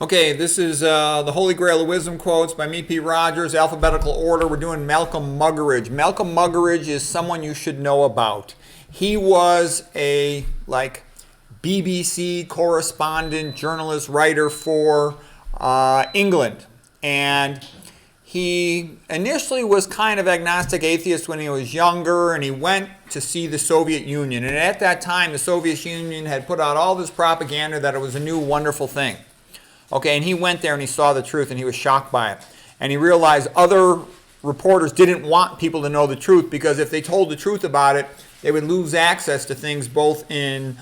Okay, this is the Holy Grail of Wisdom Quotes by me, P. Rogers, alphabetical order. We're doing Malcolm Muggeridge. Malcolm Muggeridge is someone you should know about. He was a BBC correspondent, journalist, writer for England. And he initially was kind of agnostic atheist when he was younger, and he went to see the Soviet Union. And at that time, the Soviet Union had put out all this propaganda that it was a new wonderful thing. Okay, and he went there and he saw the truth and he was shocked by it. And he realized other reporters didn't want people to know the truth because if they told the truth about it, they would lose access to things both in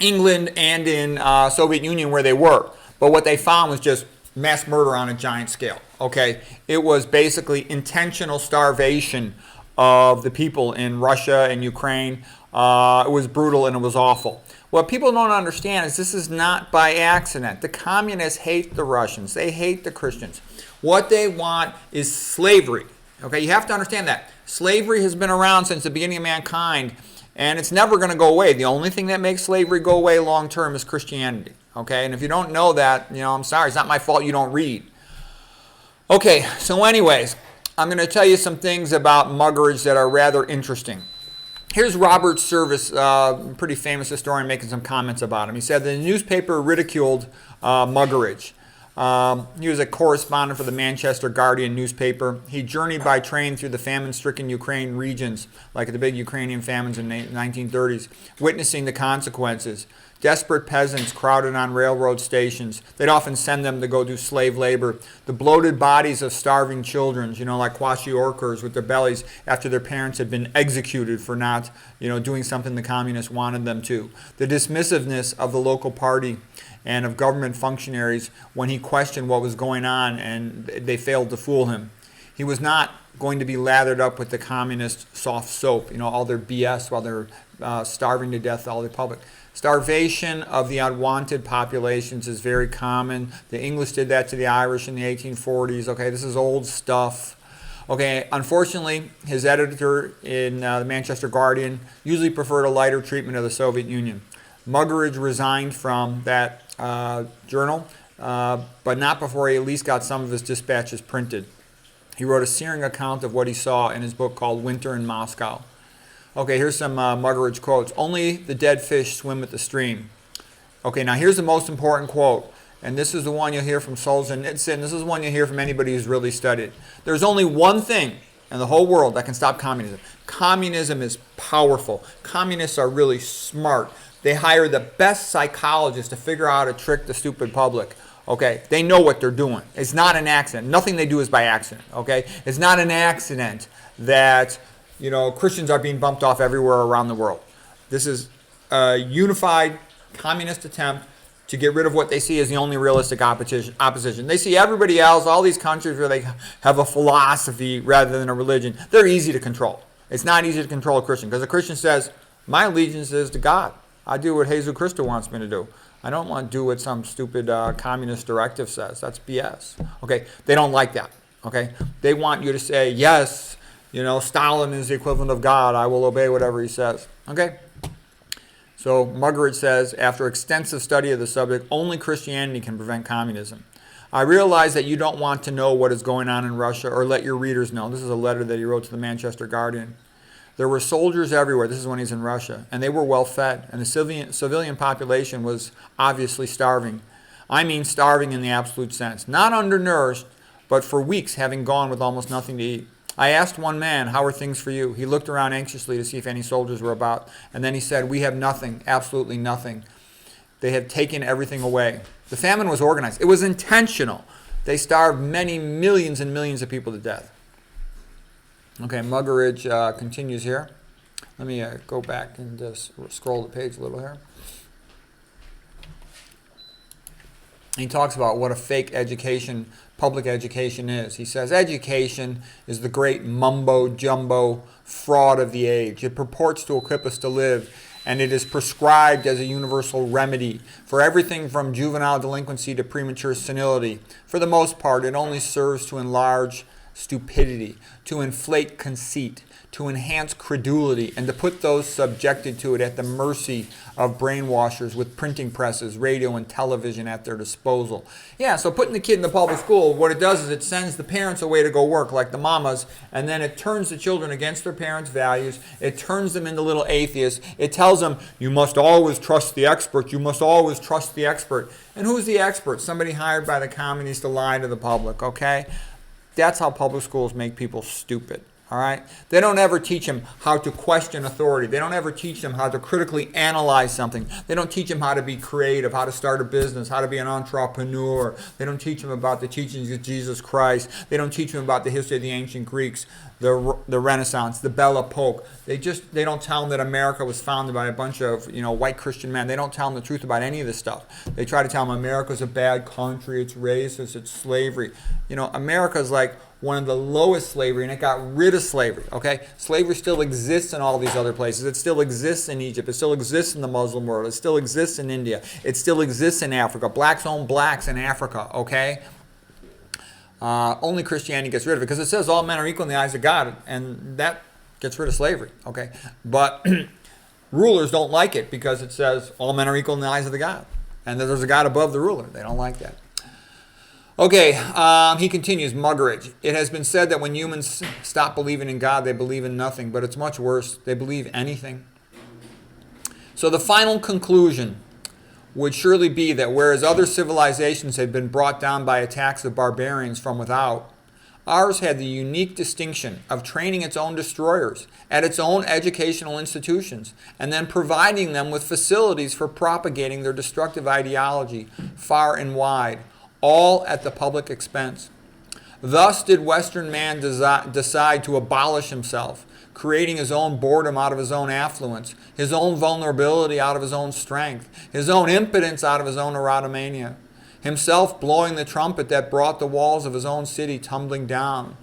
England and in Soviet Union where they were. But what they found was just mass murder on a giant scale. Okay, it was basically intentional starvation of the people in Russia and Ukraine. It was brutal and it was awful. What people don't understand is this is not by accident. The communists hate the Russians. They hate the Christians. What they want is slavery. Okay, you have to understand that. Slavery has been around since the beginning of mankind, and it's never going to go away. The only thing that makes slavery go away long term is Christianity. Okay, and if you don't know that, I'm sorry. It's not my fault you don't read. Okay, so anyways, I'm going to tell you some things about Muggeridge that are rather interesting. Here's Robert Service, pretty famous historian, making some comments about him. He said the newspaper ridiculed Muggeridge. He was a correspondent for the Manchester Guardian newspaper. He journeyed by train through the famine-stricken Ukraine regions, like the big Ukrainian famines in the 1930s, witnessing the consequences. Desperate peasants crowded on railroad stations. They'd often send them to go do slave labor. The bloated bodies of starving children, like kwashiorkers with their bellies after their parents had been executed for not, doing something the communists wanted them to. The dismissiveness of the local party and of government functionaries when he questioned what was going on and they failed to fool him. He was not going to be lathered up with the communist soft soap, all their BS while they're starving to death all the public. Starvation of the unwanted populations is very common. The English did that to the Irish in the 1840s. Okay, this is old stuff. Okay, unfortunately, his editor in the Manchester Guardian usually preferred a lighter treatment of the Soviet Union. Muggeridge resigned from that journal, but not before he at least got some of his dispatches printed. He wrote a searing account of what he saw in his book called Winter in Moscow. Okay, here's some Muggeridge quotes. Only the dead fish swim at the stream. Okay, now here's the most important quote. And this is the one you'll hear from Solzhenitsyn. This is the one you'll hear from anybody who's really studied. There's only one thing in the whole world that can stop communism. Communism is powerful. Communists are really smart. They hire the best psychologists to figure out how to trick the stupid public. Okay, they know what they're doing. It's not an accident. Nothing they do is by accident. Okay, it's not an accident that Christians are being bumped off everywhere around the world. This is a unified communist attempt to get rid of what they see as the only realistic opposition. They see everybody else, all these countries where they have a philosophy rather than a religion. They're easy to control. It's not easy to control a Christian because a Christian says, my allegiance is to God. I do what Jesus Christ wants me to do. I don't want to do what some stupid communist directive says. That's BS. Okay, they don't like that. Okay, they want you to say, yes, Stalin is the equivalent of God. I will obey whatever he says. Okay? So Muggeridge says, after extensive study of the subject, only Christianity can prevent communism. I realize that you don't want to know what is going on in Russia or let your readers know. This is a letter that he wrote to the Manchester Guardian. There were soldiers everywhere. This is when he's in Russia. And they were well fed. And the civilian population was obviously starving. I mean starving in the absolute sense. Not undernourished, but for weeks having gone with almost nothing to eat. I asked one man, how are things for you? He looked around anxiously to see if any soldiers were about. And then he said, we have nothing, absolutely nothing. They have taken everything away. The famine was organized. It was intentional. They starved many millions and millions of people to death. Okay, Muggeridge continues here. Let me go back and just scroll the page a little here. He talks about what a fake education, public education is. He says, education is the great mumbo-jumbo fraud of the age. It purports to equip us to live, and it is prescribed as a universal remedy for everything from juvenile delinquency to premature senility. For the most part, it only serves to enlarge stupidity, to inflate conceit, to enhance credulity, and to put those subjected to it at the mercy of brainwashers with printing presses, radio, and television at their disposal. Yeah, so putting the kid in the public school, what it does is it sends the parents away to go work, like the mamas, and then it turns the children against their parents' values. It turns them into little atheists. It tells them, you must always trust the expert. You must always trust the expert. And who's the expert? Somebody hired by the communists to lie to the public, okay? That's how public schools make people stupid. All right? They don't ever teach them how to question authority. They don't ever teach them how to critically analyze something. They don't teach them how to be creative, how to start a business, how to be an entrepreneur. They don't teach them about the teachings of Jesus Christ. They don't teach them about the history of the ancient Greeks, the Renaissance, the Belle Epoque. They don't tell them that America was founded by a bunch of white Christian men. They don't tell them the truth about any of this stuff. They try to tell them America's a bad country, it's racist, it's slavery. America's like one of the lowest slavery, and it got rid of slavery, okay? Slavery still exists in all these other places. It still exists in Egypt. It still exists in the Muslim world. It still exists in India. It still exists in Africa. Blacks own blacks in Africa, okay? Only Christianity gets rid of it, because it says all men are equal in the eyes of God, and that gets rid of slavery, okay? But rulers don't like it, because it says all men are equal in the eyes of the God, and that there's a God above the ruler. They don't like that. Okay, he continues, Muggeridge. It has been said that when humans stop believing in God, they believe in nothing, but it's much worse. They believe anything. So the final conclusion would surely be that whereas other civilizations had been brought down by attacks of barbarians from without, ours had the unique distinction of training its own destroyers at its own educational institutions and then providing them with facilities for propagating their destructive ideology far and wide, all at the public expense. Thus did Western man decide to abolish himself, creating his own boredom out of his own affluence, his own vulnerability out of his own strength, his own impotence out of his own erotomania, himself blowing the trumpet that brought the walls of his own city tumbling down.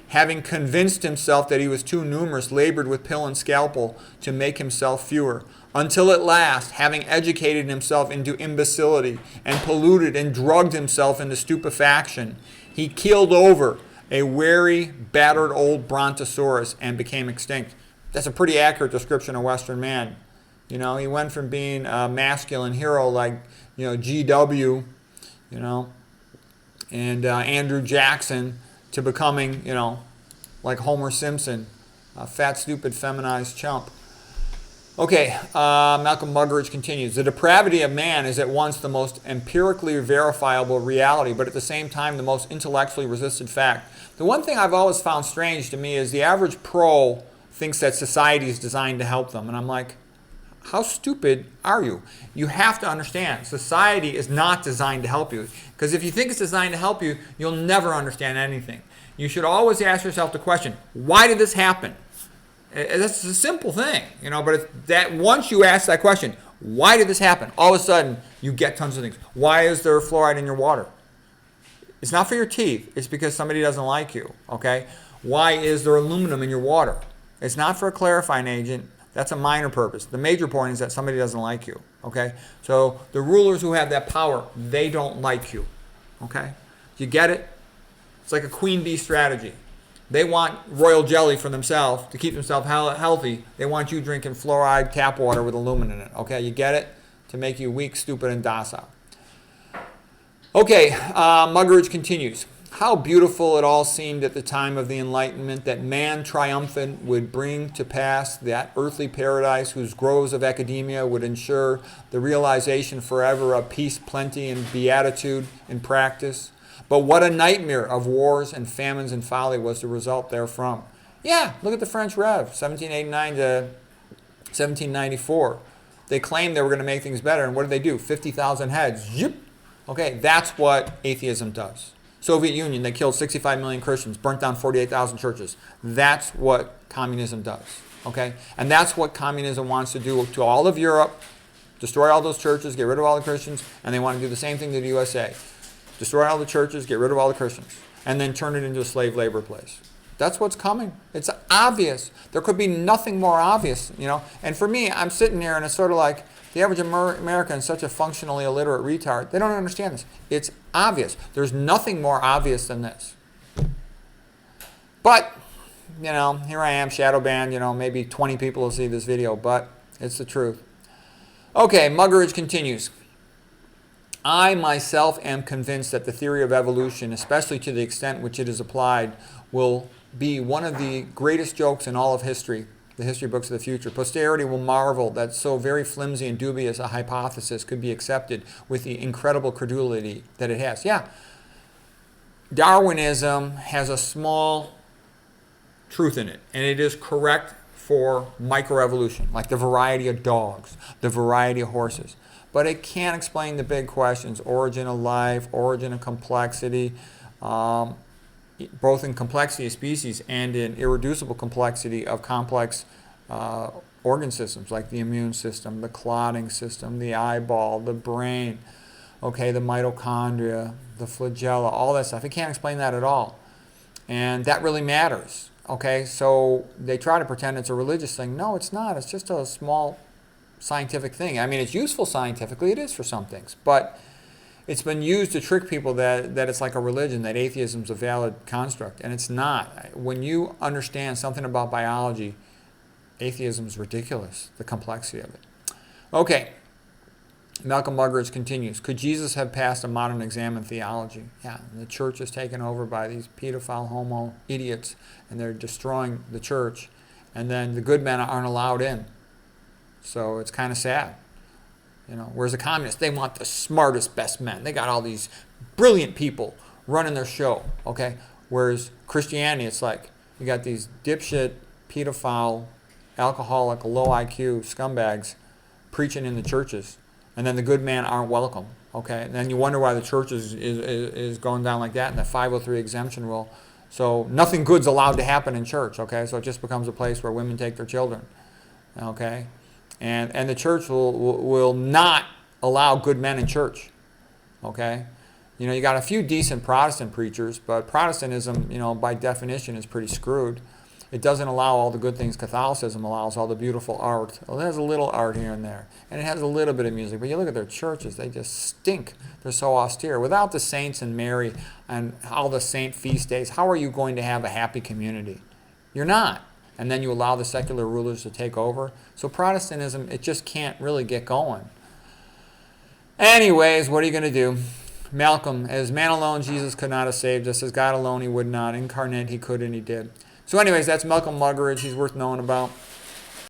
Having convinced himself that he was too numerous, labored with pill and scalpel to make himself fewer, until at last, having educated himself into imbecility and polluted and drugged himself into stupefaction, he keeled over a weary, battered old brontosaurus and became extinct. That's a pretty accurate description of Western man. He went from being a masculine hero like, GW, and Andrew Jackson to becoming, like Homer Simpson, a fat, stupid, feminized chump. Okay, Malcolm Muggeridge continues. The depravity of man is at once the most empirically verifiable reality, but at the same time the most intellectually resisted fact. The one thing I've always found strange to me is the average pro thinks that society is designed to help them. And I'm like, how stupid are you? You have to understand, society is not designed to help you. Because if you think it's designed to help you, you'll never understand anything. You should always ask yourself the question, why did this happen? That's a simple thing, but it's that once you ask that question, why did this happen? All of a sudden, you get tons of things. Why is there fluoride in your water? It's not for your teeth. It's because somebody doesn't like you, okay? Why is there aluminum in your water? It's not for a clarifying agent. That's a minor purpose. The major point is that somebody doesn't like you, okay? So the rulers who have that power, they don't like you, okay? You get it? It's like a queen bee strategy. They want royal jelly for themselves to keep themselves healthy. They want you drinking fluoride tap water with aluminum in it. Okay, you get it? To make you weak, stupid, and docile. Okay, Muggeridge continues. How beautiful it all seemed at the time of the Enlightenment that man triumphant would bring to pass that earthly paradise whose groves of academia would ensure the realization forever of peace, plenty, and beatitude in practice. But what a nightmare of wars and famines and folly was the result therefrom. Yeah, look at the French Rev, 1789 to 1794. They claimed they were going to make things better, and what did they do? 50,000 heads. Yep. Okay, that's what atheism does. Soviet Union, they killed 65 million Christians, burnt down 48,000 churches. That's what communism does. Okay, and that's what communism wants to do to all of Europe, destroy all those churches, get rid of all the Christians, and they want to do the same thing to the USA. Destroy all the churches, get rid of all the Christians, and then turn it into a slave labor place. That's what's coming. It's obvious. There could be nothing more obvious, And for me, I'm sitting here and it's sort of like the average American is such a functionally illiterate retard. They don't understand this. It's obvious. There's nothing more obvious than this. But, here I am, shadow banned. Maybe 20 people will see this video, but it's the truth. Okay, Muggeridge continues. I myself am convinced that the theory of evolution, especially to the extent which it is applied, will be one of the greatest jokes in all of history, the history books of the future. Posterity will marvel that so very flimsy and dubious a hypothesis could be accepted with the incredible credulity that it has. Yeah, Darwinism has a small truth in it, and it is correct for microevolution, like the variety of dogs, the variety of horses. But it can't explain the big questions: origin of life, origin of complexity, both in complexity of species and in irreducible complexity of complex organ systems, like the immune system, the clotting system, the eyeball, the brain, okay, the mitochondria, the flagella, all that stuff. It can't explain that at all. And that really matters. Okay, so they try to pretend it's a religious thing. No, it's not. It's just a small scientific thing. I mean, it's useful scientifically. It is for some things. But it's been used to trick people that it's like a religion, that atheism is a valid construct. And it's not. When you understand something about biology, atheism is ridiculous, the complexity of it. Okay. Malcolm Muggeridge continues. Could Jesus have passed a modern exam in theology? Yeah, the church is taken over by these pedophile homo idiots, and they're destroying the church, and then the good men aren't allowed in. So it's kind of sad. Whereas the communists, they want the smartest, best men. They got all these brilliant people running their show, okay? Whereas Christianity, it's like you got these dipshit, pedophile, alcoholic, low IQ scumbags preaching in the churches. And then the good men aren't welcome, okay? And then you wonder why the church is going down like that, and the 503 exemption rule. So nothing good's allowed to happen in church, okay? So it just becomes a place where women take their children, okay? And the church will not allow good men in church, okay? You got a few decent Protestant preachers, but Protestantism, by definition is pretty screwed. It doesn't allow all the good things Catholicism allows, all the beautiful art. Well, it has a little art here and there, and it has a little bit of music. But you look at their churches, they just stink. They're so austere. Without the saints and Mary and all the saint feast days, how are you going to have a happy community? You're not. And then you allow the secular rulers to take over. So Protestantism, it just can't really get going. Anyways, what are you going to do? Malcolm, as man alone, Jesus could not have saved us. As God alone, he would not. Incarnate, he could and he did. So anyways, that's Malcolm Muggeridge. He's worth knowing about.